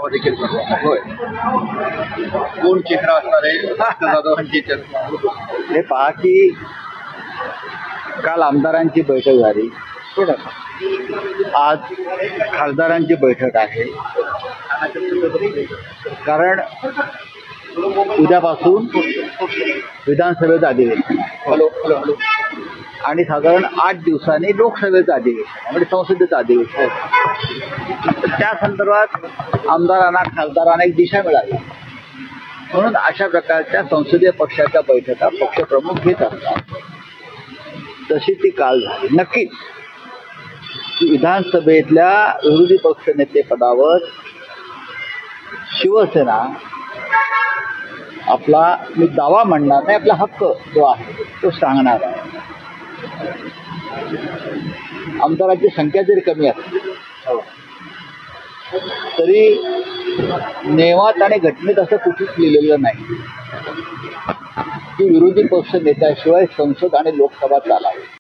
देखील होय कोण चेहरा असणार आहे जाधवांची चर्चा. हे पहा की काल आमदारांची बैठक झाली, आज खासदारांची बैठक आहे. कारण उद्यापासून विधानसभेचं अधिवेशन आणि साधारण 8 दिवसांनी लोकसभेचं अधिवेशन म्हणजे संसदेचं अधिवेशन. त्या संदर्भात आमदारांना खासदारांना एक दिशा मिळाली म्हणून अशा प्रकारच्या संसदीय पक्षाच्या बैठका पक्षप्रमुख घेत असतात. तशी ती काल झाली. नक्कीच विधानसभेतल्या विरोधी पक्षनेतेपदावर शिवसेना आपला मी दावा म्हणणार नाही, आपला हक्क जो आहे तो सांगणार आहे. आमदारांची संख्या जरी कमी असली तरी नियमात आणि घटनेत असं कुठेच लिहिलेलं नाही की विरोधी पक्ष नेत्याशिवाय संसद आणि लोकसभा चालावी.